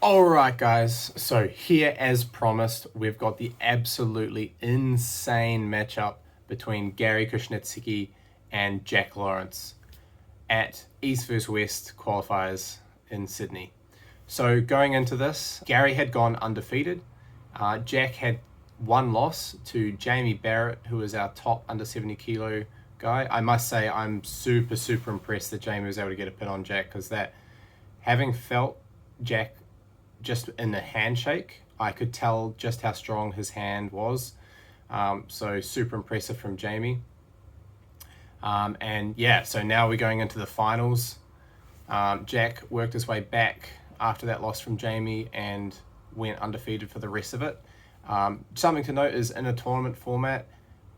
Alright guys, so here as promised, we've got the absolutely insane matchup between Garry Koshnitsky and Jack Lawrence at East vs West qualifiers in Sydney. So going into this, Garry had gone undefeated. Jack had one loss to Jamie Barrett, who is our top under 70 kilo guy. I must say I'm super impressed that Jamie was able to get a pin on Jack, because that, having felt Jack just in the handshake, I could tell just how strong his hand was. So super impressive from Jamie. And yeah, so now we're going into the finals. Jack worked his way back after that loss from Jamie and went undefeated for the rest of it. Something to note is, in a tournament format,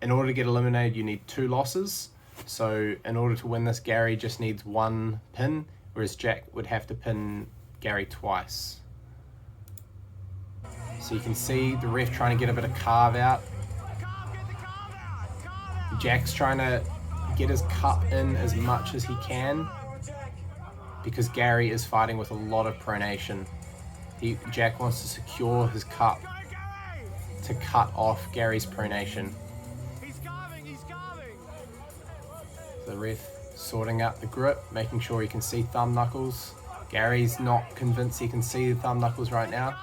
in order to get eliminated, you need 2 losses. So in order to win this, Garry just needs 1 pin, whereas Jack would have to pin Garry twice. So you can see the ref trying to get a bit of carve out. Jack's trying to get his cup in as much as he can, because Garry is fighting with a lot of pronation. Jack wants to secure his cup to cut off Garry's pronation. The ref sorting out the grip, making sure he can see thumb knuckles. Garry's not convinced he can see the thumb knuckles right now.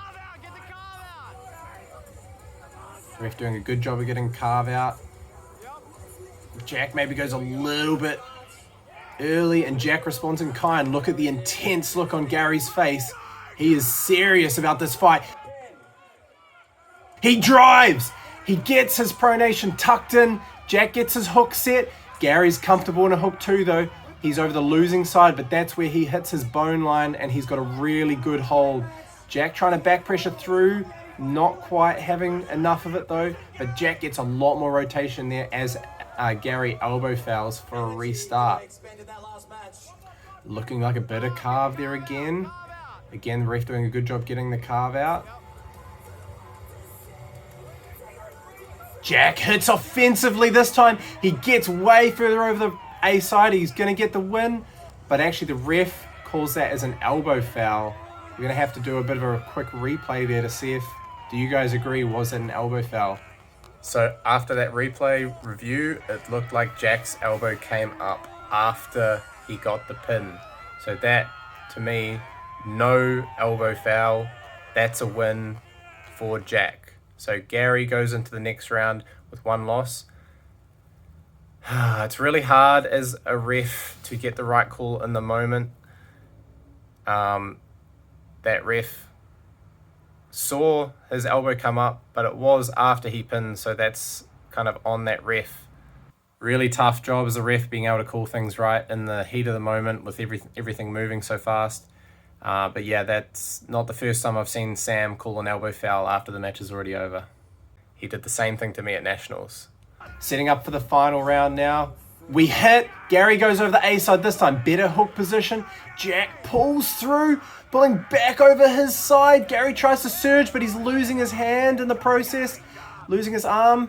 The ref doing a good job of getting carve out. Jack maybe goes a little bit early, and Jack responds in kind. Look at the intense look on Garry's face. He is serious about this fight. He drives! He gets his pronation tucked in. Jack gets his hook set. Garry's comfortable in a hook too, though. He's over the losing side, but that's where he hits his bone line, and he's got a really good hold. Jack trying to back pressure through, not quite having enough of it though, but Jack gets a lot more rotation there as Garry elbow fouls for a restart. Looking like a bit of carve there again. Again, the ref doing a good job getting the carve out. Jack hits offensively this time. He gets way further over the A side. He's going to get the win, but actually the ref calls that as an elbow foul. We're going to have to do a bit of a quick replay there to see if, do you guys agree, was it an elbow foul? So after that replay review, it looked like Jack's elbow came up after he got the pin. So that, to me, no elbow foul. That's a win for Jack. So Garry goes into the next round with 1 loss. It's really hard as a ref to get the right call in the moment. That ref saw his elbow come up, but it was after he pinned, so that's kind of on that ref. Really tough job as a ref, being able to call things right in the heat of the moment with everything moving so fast. But yeah, that's not the first time I've seen Sam call an elbow foul after the match is already over. He did the same thing to me at Nationals. Setting up for the final round now. We hit. Garry goes over the A side this time. Better hook position. Jack pulls through, pulling back over his side. Garry tries to surge, but he's losing his hand in the process. Losing his arm.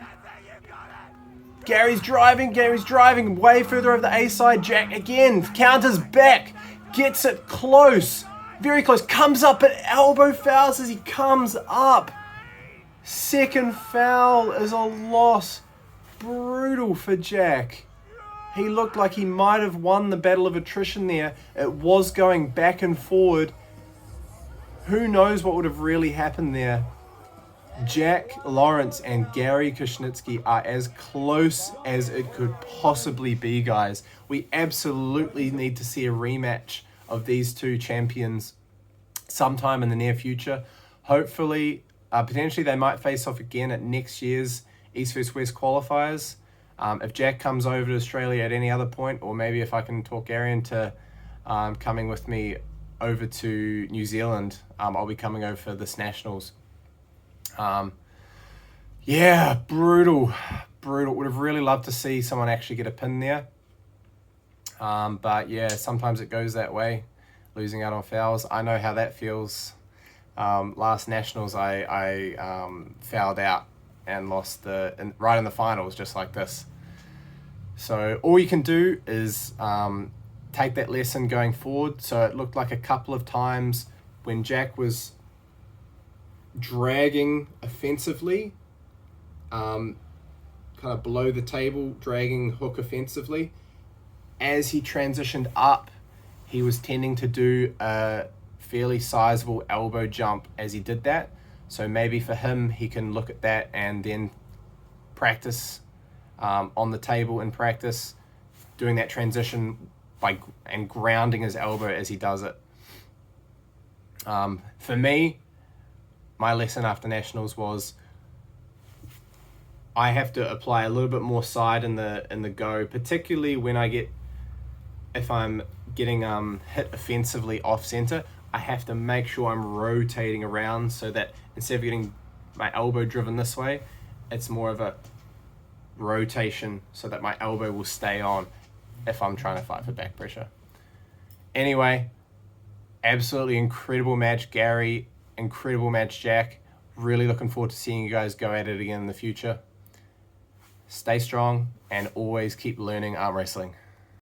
Garry's driving way further over the A side. Jack again counters back. Gets it close. Very close. Comes up at elbow fouls as he comes up. Second foul is a loss. Brutal for Jack. He looked like he might have won the battle of attrition there. It was going back and forward. Who knows what would have really happened there. Jack Lawrence and Garry Koshnitsky are as close as it could possibly be, guys. We absolutely need to see a rematch of these two champions sometime in the near future. Hopefully, potentially they might face off again at next year's East vs West qualifiers. If Jack comes over to Australia at any other point, or maybe if I can talk Garry into coming with me over to New Zealand, I'll be coming over for this Nationals. Yeah, brutal. Would have really loved to see someone actually get a pin there. But yeah, sometimes it goes that way, losing out on fouls. I know how that feels. Last Nationals, I fouled out and lost right in the finals, just like this. So all you can do is take that lesson going forward. So it looked like a couple of times when Jack was dragging offensively, kind of below the table, dragging hook offensively. As he transitioned up, he was tending to do a fairly sizable elbow jump as he did that. So maybe for him, he can look at that and then practice on the table in practice, doing that transition and grounding his elbow as he does it. For me, my lesson after nationals was I have to apply a little bit more side in the go, particularly if I'm getting hit offensively off center. I have to make sure I'm rotating around so that instead of getting my elbow driven this way, it's more of a rotation so that my elbow will stay on if I'm trying to fight for back pressure. Anyway, absolutely incredible match, Garry. Incredible match, Jack. Really looking forward to seeing you guys go at it again in the future. Stay strong and always keep learning arm wrestling.